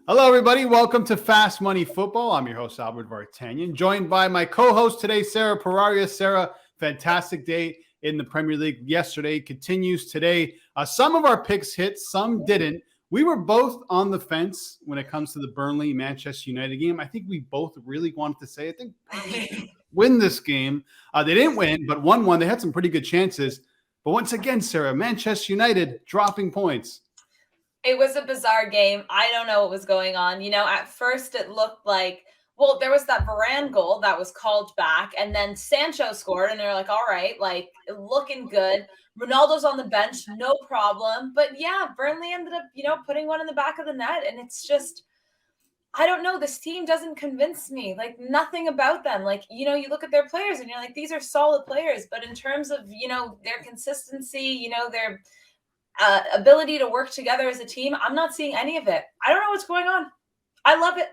Hello, everybody. Welcome to Fast Money Football. I'm your host, Albert Vartanian, joined by my co-host today, Sarah Pararia. Sarah, fantastic day in the Premier League yesterday. Continues today. Some of our picks hit, some didn't. We were both on the fence when it comes to the Burnley Manchester United game. I think we both really wanted to say, I think Burnley win this game. They didn't win, but 1-1. They had some pretty good chances. But once again, Sarah, Manchester United dropping points. It was a bizarre game. I don't know what was going on. At first it looked like, well, there was that Varane goal that was called back, and then Sancho scored, and they're like, all right, like looking good. Ronaldo's on the bench, no problem. But yeah, Burnley ended up, putting one in the back of the net, and it's just, I don't know. This team doesn't convince me. Like nothing about them. Like, you look at their players and you're like, these are solid players. But in terms of, their consistency, their ability to work together as a team, I'm not seeing any of it. I don't know what's going on. I love it.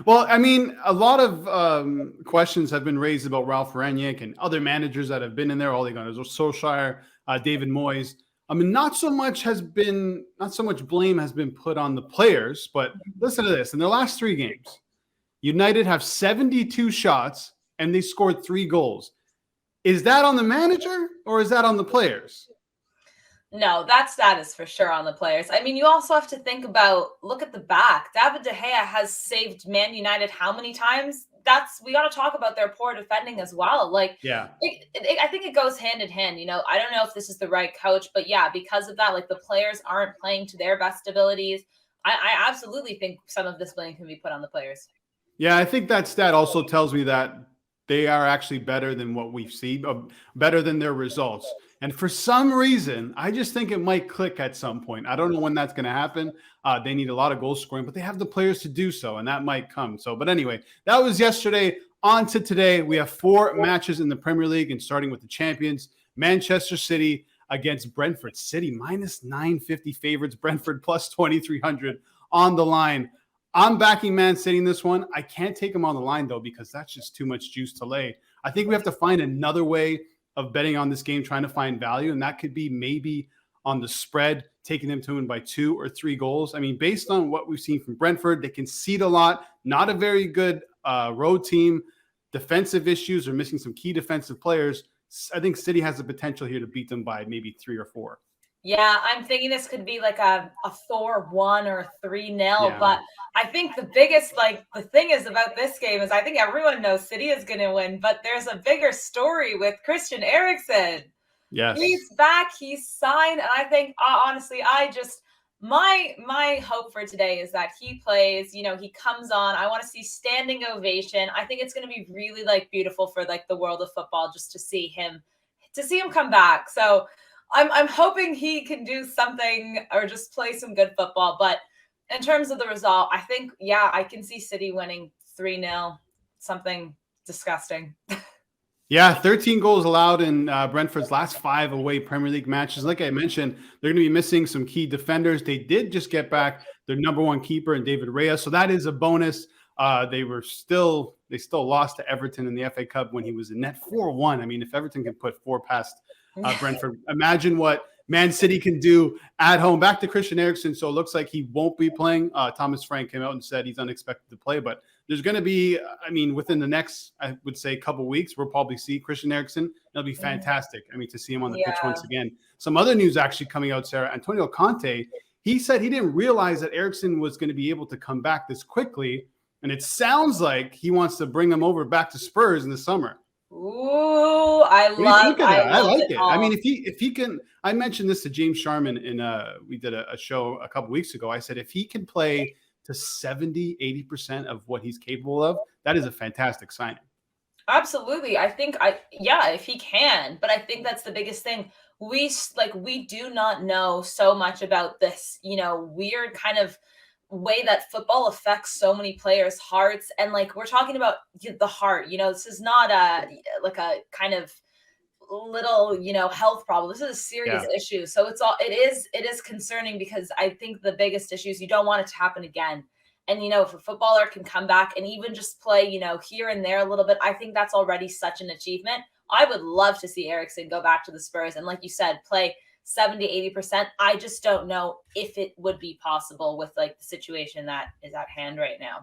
Well, I mean, a lot of questions have been raised about Ralph Rangnick and other managers that have been in there. All they got is Solskjaer, David Moyes. I mean, not so much blame has been put on the players, but listen to this. In their last 3 games, United have 72 shots and they scored 3 goals. Is that on the manager or is that on the players? No, that stat is for sure on the players. I mean, you also have to think about, look at the back. David De Gea has saved Man United how many times? We got to talk about their poor defending as well. Like, yeah, I think it goes hand in hand. I don't know if this is the right coach, but yeah, because of that, like the players aren't playing to their best abilities. I absolutely think some of this blame can be put on the players. Yeah, I think that stat also tells me that they are actually better than what we've seen, better than their results. And for some reason, I just think it might click at some point. I don't know when that's going to happen. They need a lot of goal scoring, but they have the players to do so, and that might come. But anyway, that was yesterday. On to today. We have 4 matches in the Premier League, and starting with the champions, Manchester City against Brentford. City minus 950 favorites, Brentford plus 2,300 on the line. I'm backing Man City in this one. I can't take them on the line, though, because that's just too much juice to lay. I think we have to find another way of betting on this game, trying to find value, and that could be maybe on the spread, taking them to win by 2 or 3 goals. I mean, based on what we've seen from Brentford, they concede a lot, not a very good road team, defensive issues, or missing some key defensive players. I think City has the potential here to beat them by maybe 3 or 4. Yeah, I'm thinking this could be like a 4-1 or 3-0. Yeah. But I think the thing is about this game is I think everyone knows City is going to win, but there's a bigger story with Christian Eriksen. Yes. He's back, he's signed, and I think, honestly, my hope for today is that he plays, he comes on. I want to see standing ovation. I think it's going to be really beautiful for the world of football just to see him come back. So I'm hoping he can do something or just play some good football. But in terms of the result, I think, I can see City winning 3-0, something disgusting. Yeah, 13 goals allowed in Brentford's last 5 away Premier League matches. Like I mentioned, they're going to be missing some key defenders. They did just get back their number 1 keeper in David Raya, so that is a bonus. They still lost to Everton in the FA Cup when he was in net 4-1. I mean, if Everton can put 4 past Brentford, imagine what Man City can do at home. Back to Christian Eriksen. So it looks like he won't be playing. Thomas Frank came out and said he's unexpected to play, but there's going to be, within the next, I would say, couple weeks, we'll probably see Christian Eriksen. It'll be fantastic. To see him on the pitch once again. Some other news actually coming out, Sarah. Antonio Conte, he said he didn't realize that Eriksen was going to be able to come back this quickly. And it sounds like he wants to bring him over back to Spurs in the summer. Ooh, I like it. I mean, if he can, I mentioned this to James Sharman we did a show a couple weeks ago. I said, if he can play to 70-80% of what he's capable of, that is a fantastic signing. Absolutely. I think if he can, but I think that's the biggest thing. We do not know so much about this, weird kind of way that football affects so many players' hearts. And we're talking about the heart, this is not a kind of little, health problem. This is a serious issue. So it is concerning, because I think the biggest issue is you don't want it to happen again. And, if a footballer can come back and even just play, here and there a little bit, I think that's already such an achievement. I would love to see Eriksen go back to the Spurs and, like you said, play 70-80%. I just don't know if it would be possible with like the situation that is at hand right now.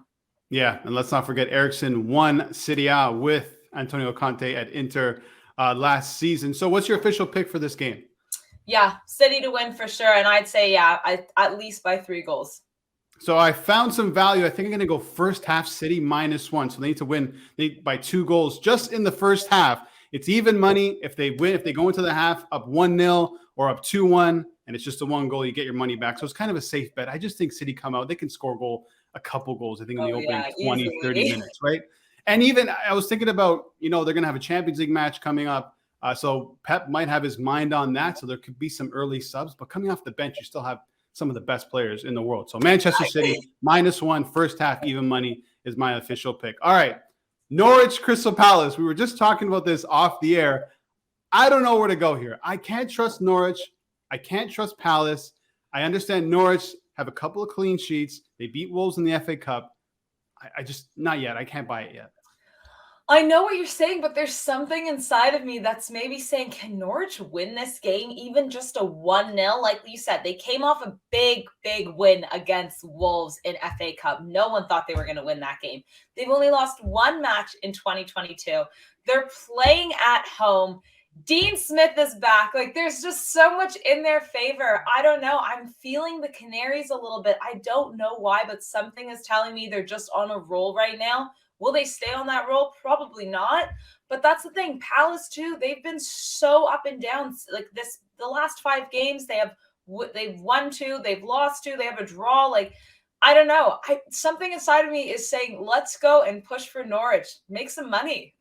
Yeah, and let's not forget Ericsson won Serie A with Antonio Conte at Inter last season. So what's your official pick for this game? Yeah, City to win for sure. And I'd say, at least by 3 goals. So I found some value. I think I'm going to go first half City -1. So they need to win by 2 goals just in the first half. It's even money. If they win, if they go into the half up 1-0 or up 2-1, and it's just a 1 goal, you get your money back. So it's kind of a safe bet. I just think City come out. They can score a couple goals, I think, in the opening 20, 30 minutes, right? And even I was thinking about, they're going to have a Champions League match coming up. So Pep might have his mind on that. So there could be some early subs. But coming off the bench, you still have some of the best players in the world. So Manchester City, -1, first half, even money is my official pick. All right. Norwich, Crystal Palace. We were just talking about this off the air. I don't know where to go here. I can't trust Norwich. I can't trust Palace. I understand Norwich have a couple of clean sheets. They beat Wolves in the FA Cup. I just, not yet. I can't buy it yet. I know what you're saying, but there's something inside of me that's maybe saying, can Norwich win this game, even just a 1-0? Like you said, they came off a big, big win against Wolves in FA Cup. No one thought they were going to win that game. They've only lost 1 match in 2022. They're playing at home. Dean Smith is back. Like, there's just so much in their favor. I don't know. I'm feeling the Canaries a little bit. I don't know why, but something is telling me they're just on a roll right now. Will they stay on that roll? Probably not. But that's the thing. Palace too. They've been so up and down. Like the last 5 games, they've won 2, they've lost 2, they have a draw. Like, I don't know. Something inside of me is saying, let's go and push for Norwich. Make some money.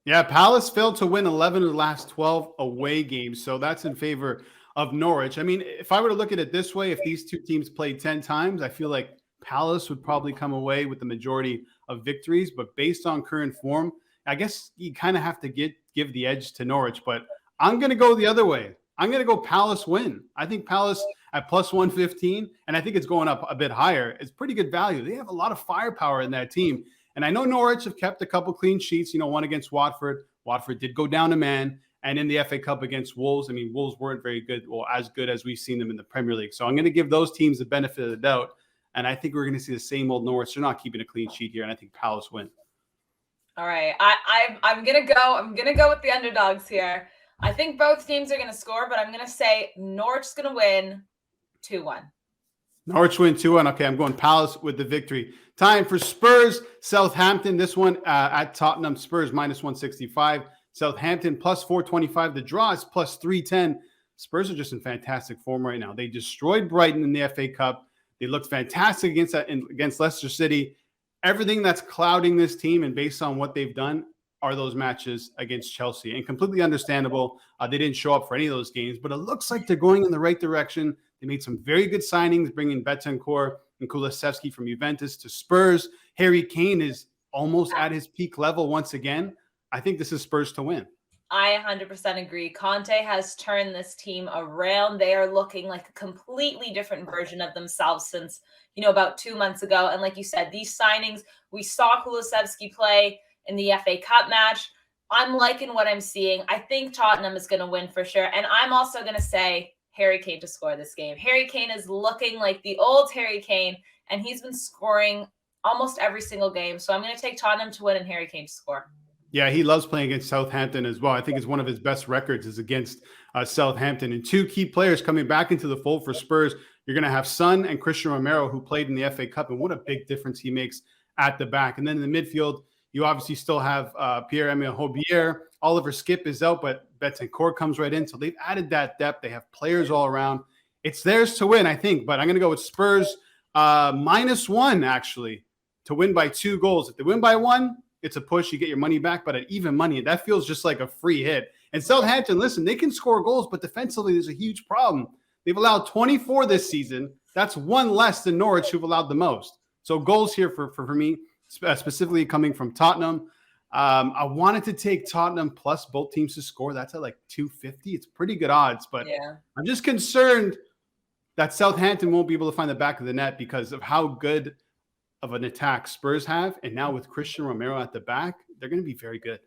Yeah, Palace failed to win 11 of the last 12 away games. So that's in favor of Norwich. I mean, if I were to look at it this way, if these 2 teams played 10 times, I feel like Palace would probably come away with the majority of victories, but based on current form, I guess you kind of have to give the edge to Norwich, but I'm going to go the other way. I'm going to go Palace win. I think Palace at +115, and I think it's going up a bit higher. It's pretty good value. They have a lot of firepower in that team. And I know Norwich have kept a couple clean sheets, one against Watford. Watford did go down a man. And in the FA Cup against Wolves, I mean, Wolves weren't very good, well, as good as we've seen them in the Premier League. So I'm going to give those teams the benefit of the doubt. And I think we're going to see the same old Norwich. They're not keeping a clean sheet here, and I think Palace win. All right, I'm gonna go. I'm gonna go with the underdogs here. I think both teams are gonna score, but I'm gonna say Norwich's gonna win 2-1. Norwich win 2-1. Okay, I'm going Palace with the victory. Time for Spurs, Southampton. This one at Tottenham. Spurs -165. Southampton +425. The draw is +310. Spurs are just in fantastic form right now. They destroyed Brighton in the FA Cup. They looked fantastic against Leicester City. Everything that's clouding this team, and based on what they've done, are those matches against Chelsea. And completely understandable. They didn't show up for any of those games, but it looks like they're going in the right direction. They made some very good signings, bringing Betancourt and Kulusevski from Juventus to Spurs. Harry Kane is almost at his peak level once again. I think this is Spurs to win. I 100% agree. Conte has turned this team around. They are looking like a completely different version of themselves since, about 2 months ago. And like you said, these signings, we saw Kulusevski play in the FA Cup match. I'm liking what I'm seeing. I think Tottenham is going to win for sure. And I'm also going to say Harry Kane to score this game. Harry Kane is looking like the old Harry Kane, and he's been scoring almost every single game. So I'm going to take Tottenham to win and Harry Kane to score. Yeah, he loves playing against Southampton as well. I think it's one of his best records is against Southampton. And 2 key players coming back into the fold for Spurs. You're going to have Son and Christian Romero, who played in the FA Cup, and what a big difference he makes at the back. And then in the midfield, you obviously still have Pierre-Emile Haubier. Oliver Skip is out, but Betancourt comes right in. So they've added that depth. They have players all around. It's theirs to win, I think. But I'm going to go with Spurs -1, actually, to win by 2 goals. If they win by 1, it's a push. You get your money back. But at even money, that feels just like a free hit. And Southampton, listen, they can score goals, but defensively, there's a huge problem. They've allowed 24 this season. That's 1 less than Norwich, who've allowed the most. So goals here for me, specifically coming from Tottenham. I wanted to take Tottenham plus both teams to score. That's at like 250. It's pretty good odds, but yeah. I'm just concerned that Southampton won't be able to find the back of the net because of how good of an attack Spurs have. And now with Christian Romero at the back, they're going to be very good.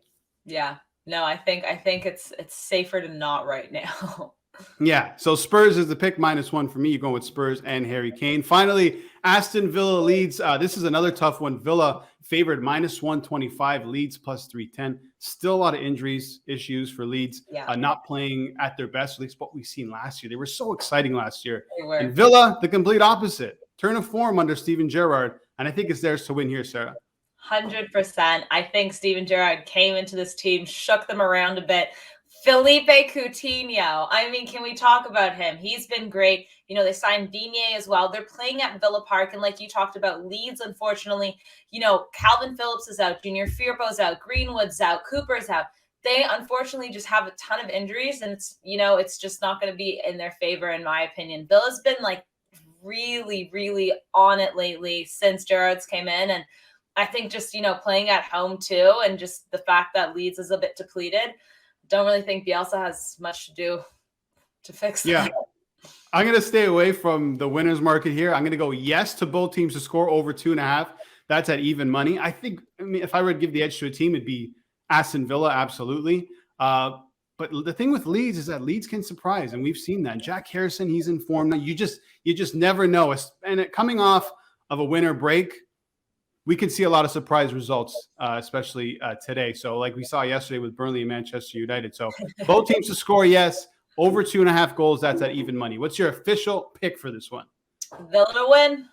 Yeah. No, I think it's safer to not right now. Yeah, so Spurs is the pick, -1 for me. You're going with Spurs and Harry Kane. Finally, Aston Villa Leeds. This is another tough one. Villa favored -125, Leeds +310. Still a lot of injuries issues for Leeds, Yeah, not playing at their best, at least what we've seen last year. They were so exciting last year. they were. And Villa, the complete opposite. Turn of form under Steven Gerrard, and I think it's theirs to win here, Sarah. 100%. I think Steven Gerrard came into this team, shook them around a bit. Felipe Coutinho. I mean, can we talk about him? He's been great. You know, they signed Digne as well. They're playing at Villa Park. And like you talked about, Leeds, unfortunately, you know, Calvin Phillips is out. Junior Firpo's out. Greenwood's out. Cooper's out. They unfortunately just have a ton of injuries. And it's, you know, it's just not going to be in their favor, in my opinion. Villa's been like really, really on it lately since Gerrard's came in. And I think just, you know, playing at home too, and just the fact that Leeds is a bit depleted, don't really think Bielsa has much to do to fix that. Yeah. I'm going to stay away from the winner's market here. I'm going to go yes to both teams to score over 2.5. That's at even money. I mean, if I were to give the edge to a team, it'd be Aston Villa, absolutely. But the thing with Leeds is that Leeds can surprise, and we've seen that. Jack Harrison, he's in form now. You just never know. And coming off of a winter break, we could see a lot of surprise results, especially today. So like we saw yesterday with Burnley and Manchester United. So both teams to score, yes. Over 2.5 goals, that's at even money. What's your official pick for this one? Villa to win.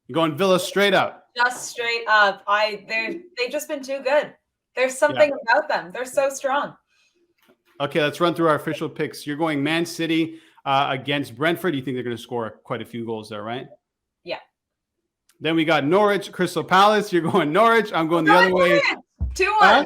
You're going Villa straight up. Just straight up. They've just been too good. There's something about them. They're so strong. Okay, let's run through our official picks. You're going Man City against Brentford. You think they're going to score quite a few goals there, right? Yeah. Then we got Norwich, Crystal Palace. You're going Norwich. I'm going the other way. 2-1.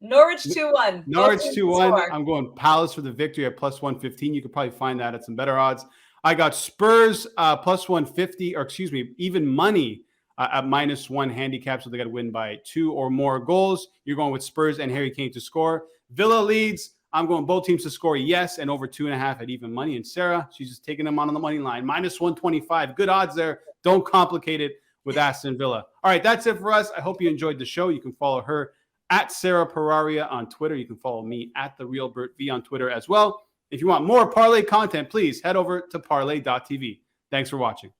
Norwich 2-1. Norwich 2-1. I'm going Palace for the victory at +115. You could probably find that at some better odds. I got Spurs +150, or excuse me, even money at -1 handicap. So they got to win by 2 or more goals. You're going with Spurs and Harry Kane to score. Villa Leeds. I'm going both teams to score, yes, and over 2.5 at even money. And Sarah, she's just taking them on the money line. -125. Good odds there. Don't complicate it with Aston Villa. All right, that's it for us. I hope you enjoyed the show. You can follow her at Sarah Pararia on Twitter. You can follow me at TheRealBertV on Twitter as well. If you want more parlay content, please head over to parlay.tv. Thanks for watching.